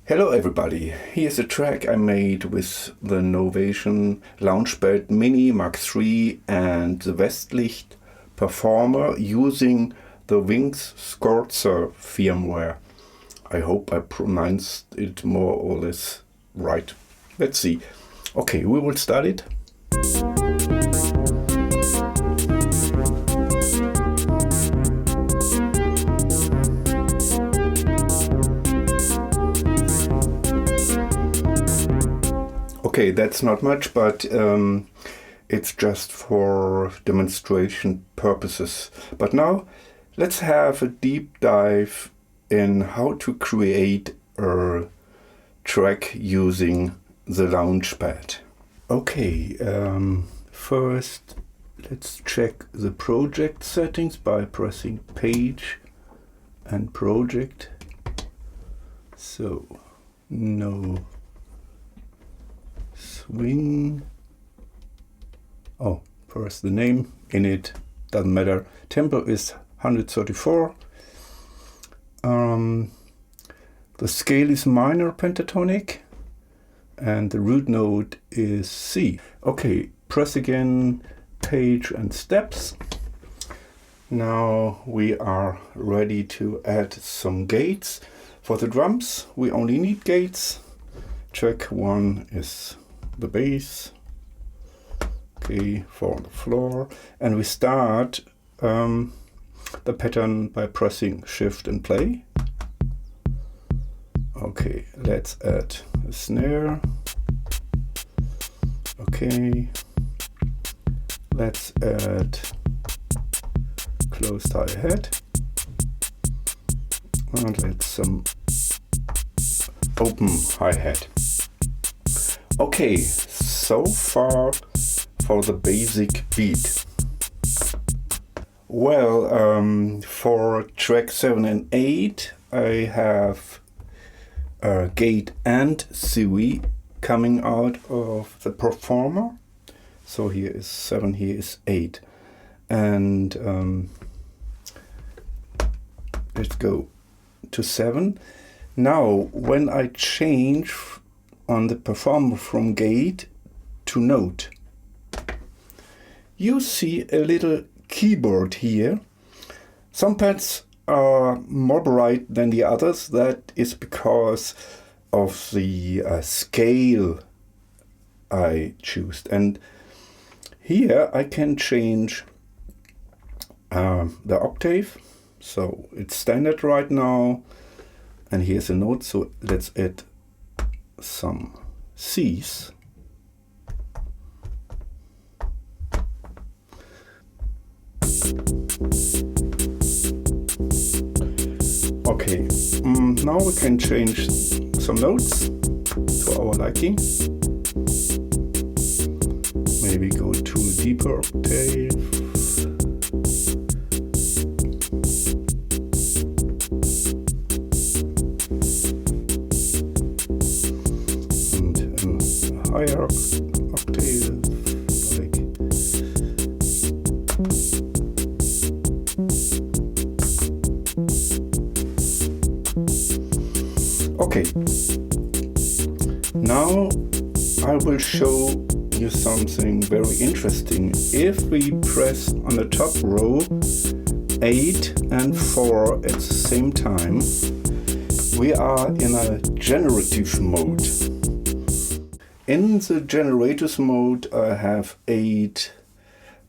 Hello everybody, here's a track I made with the Novation Launchpad Mini MK3 and the Westlicht Performer using the Vinx Scorza firmware. I hope I pronounced it more or less right. Let's see. Okay, we will start it. Okay, that's not much, but it's just for demonstration purposes. But now let's have a deep dive in how to create a track using the Launchpad. Okay, first let's check the project settings by pressing Page and Project. So, no swing. Oh, first the name in it, doesn't matter. Tempo is 134. The scale is minor pentatonic and the root note is C. Okay, press again Page and Steps. Now we are ready to add some gates. For the drums we only need gates. Track 1 is the bass, okay, 4 on the floor, and we start the pattern by pressing Shift and play. Okay, let's add a snare. Okay, let's add closed hi-hat and let's some open hi-hat. Okay, so far for the basic beat. Well, for track 7 and 8 I have a gate and CV coming out of the Performer. So here is 7, here is 8. And let's go to 7. Now, when I change on the Performer from gate to note, you see a little keyboard here. Some pads are more bright than the others. That is because of the scale I choose. And here I can change the octave. So it's standard right now. And here's a note, so let's add some C's. Okay, now we can change some notes to our liking. Maybe go to a deeper octave. Higher octave, like okay. Now I will show you something very interesting. If we press on the top row 8 and 4 at the same time, we are in a generative mode. In the generators mode I have 8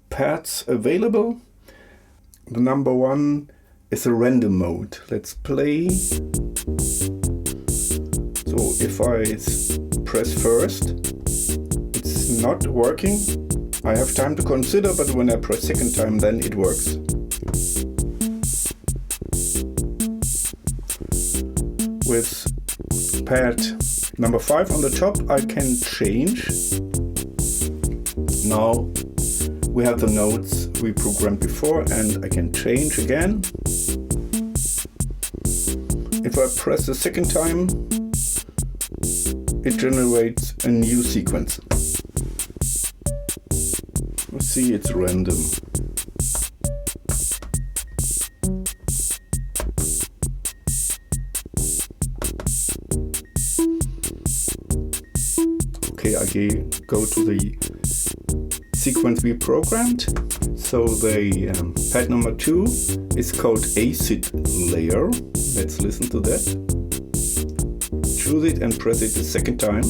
pads available. The number 1 is a random mode. Let's play. So if I press first, it's not working. I have time to consider, but when I press second time, then it works. With pad number 5 on the top, I can change. Now we have the notes we programmed before and I can change again. If I press the second time, it generates a new sequence. Let's see, it's random. Okay, I go to the sequence we programmed. So the pad number 2 is called acid layer. Let's listen to that. Choose it and press it the second time.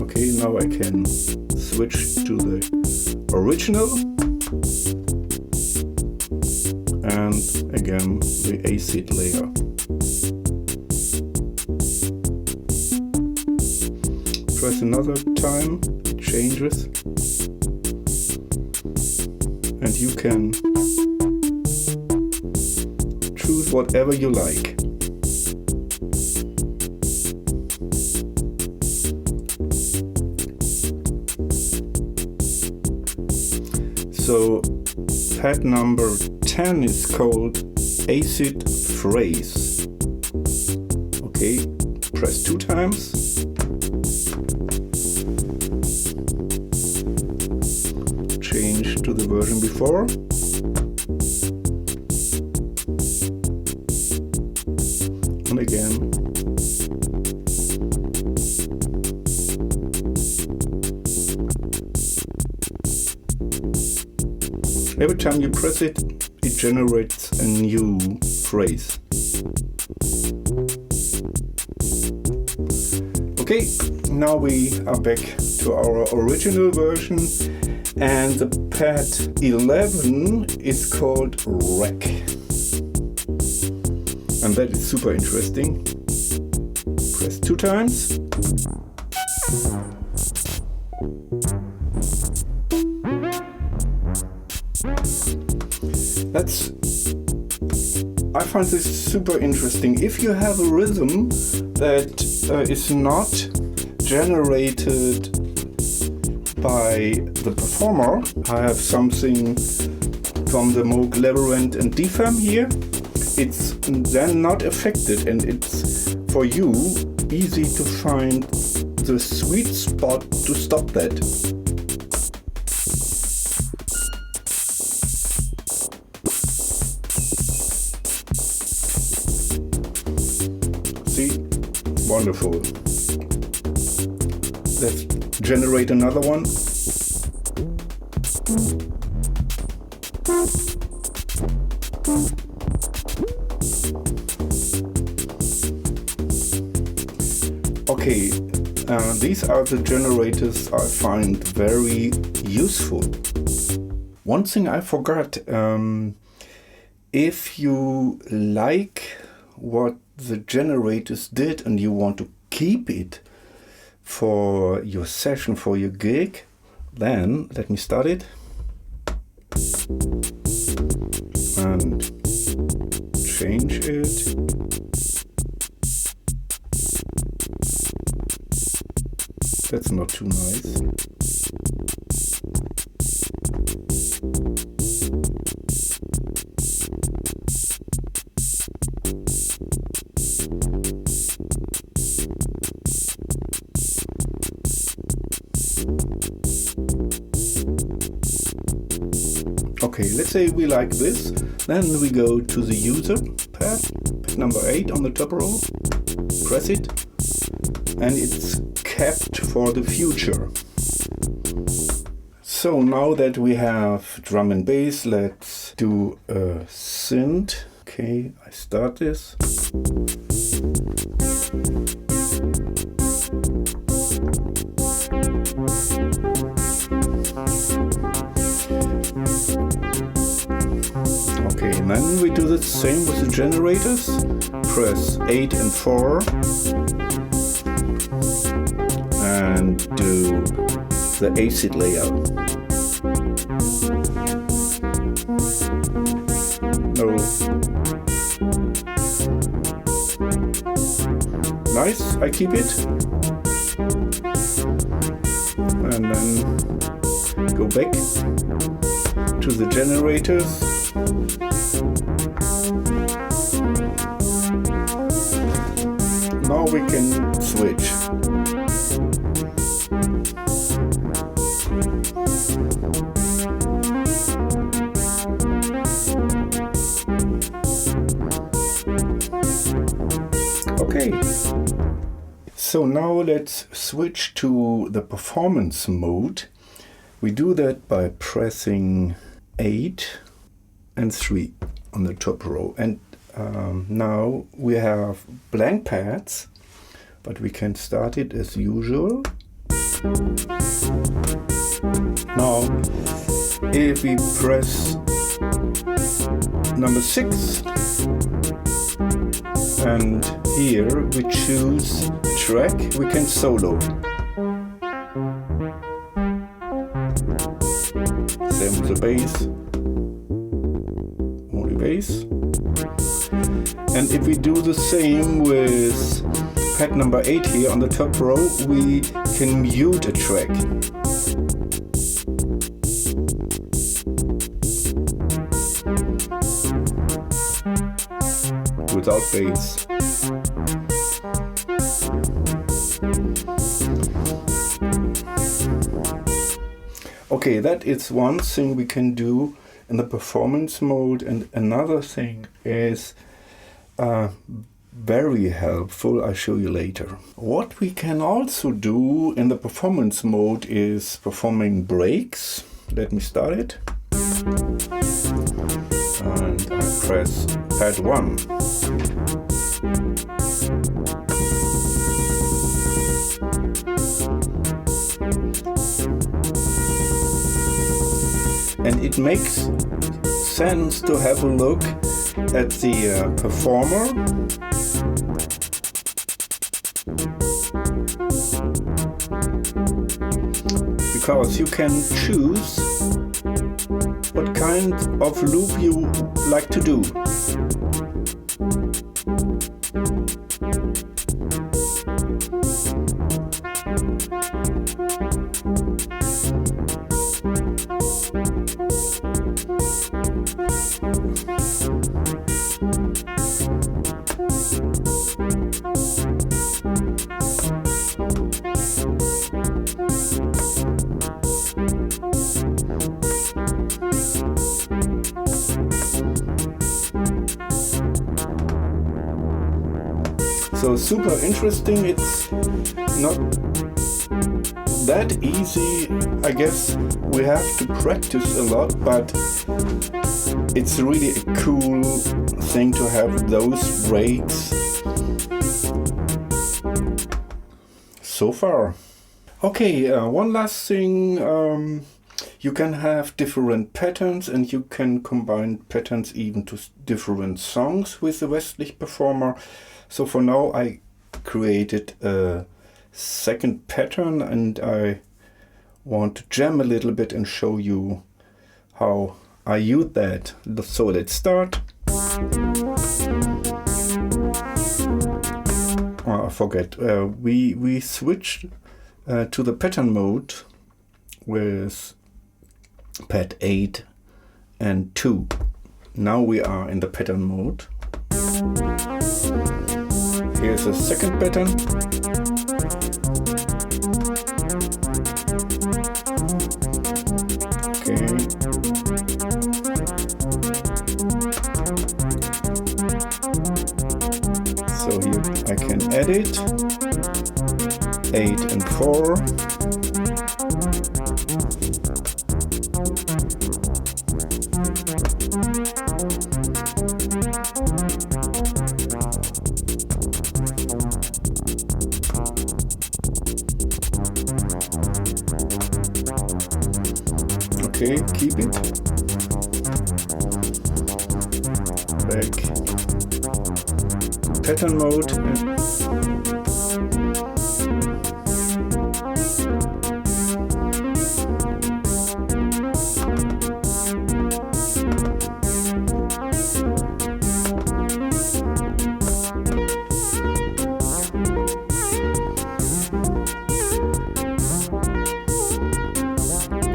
Okay, now I can switch to the original and again the acid layer. Press another time, it changes, and you can choose whatever you like. So pad number 10 is called acid phrase. Okay, press 2 times. Change to the version before. And again. Every time you press it, it generates a new phrase. Okay, now we are back to our original version, and the pad 11 is called rack. And that is super interesting. Press 2 times. I find this super interesting. If you have a rhythm that is not generated by the performer, I have something from the Moog Labyrinth and DFAM here, it's then not affected, and it's for you easy to find the sweet spot to stop that. Wonderful. Let's generate another one. Okay, these are the generators I find very useful. One thing I forgot, if you like what the generators did and you want to keep it for your session, for your gig, then let me start it and change it. That's not too nice. Okay, let's say we like this. Then we go to the user pad, pad number 8 on the top row. Press it, and it's kept for the future. So now that we have drum and bass, let's do a synth. Okay, I start this. Okay, and then we do the same with the generators. Press 8 and 4 and do the acid layer. No. Nice, I keep it. And then go back to the generators. Now we can switch. Okay. So now let's switch to the performance mode. We do that by pressing 8 and 3 on the top row. And now we have blank pads, but we can start it as usual. Now, if we press number 6, and here we choose track, we can solo. Same with the bass, only bass. And if we do the same with pad number 8 here on the top row, we can mute a track. Without bass. Okay, that is one thing we can do in the performance mode, and another thing is very helpful, I'll show you later. What we can also do in the performance mode is performing breaks. Let me start it. And I press pad 1. And it makes sense to have a look at the performer. Because you can choose what kind of loop you like to do. So super interesting. It's not that easy. I guess we have to practice a lot, but it's really a cool thing to have those breaks so far. Okay, one last thing. You can have different patterns, and you can combine patterns even to different songs with the Westlicht Performer. So for now I created a second pattern, and I want to jam a little bit and show you how I use that. So let's start. Oh, I forget. We switched to the pattern mode with pad 8 and 2. Now we are in the pattern mode. Here's a second pattern. Okay. So here I can edit 8 and 4. Okay, keep it. Back. Pattern mode.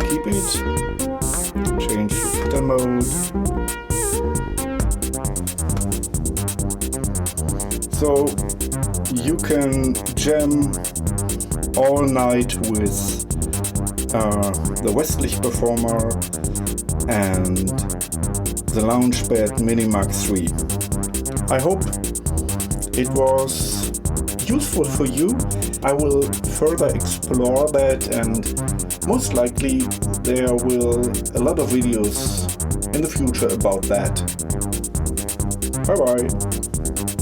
Keep it. Change to pattern mode. So you can jam all night with the Westlicht Performer and the Launchpad Mini MK3. I hope it was useful for you, I will further explore that, and most likely there will a lot of videos in the future about that. Bye bye.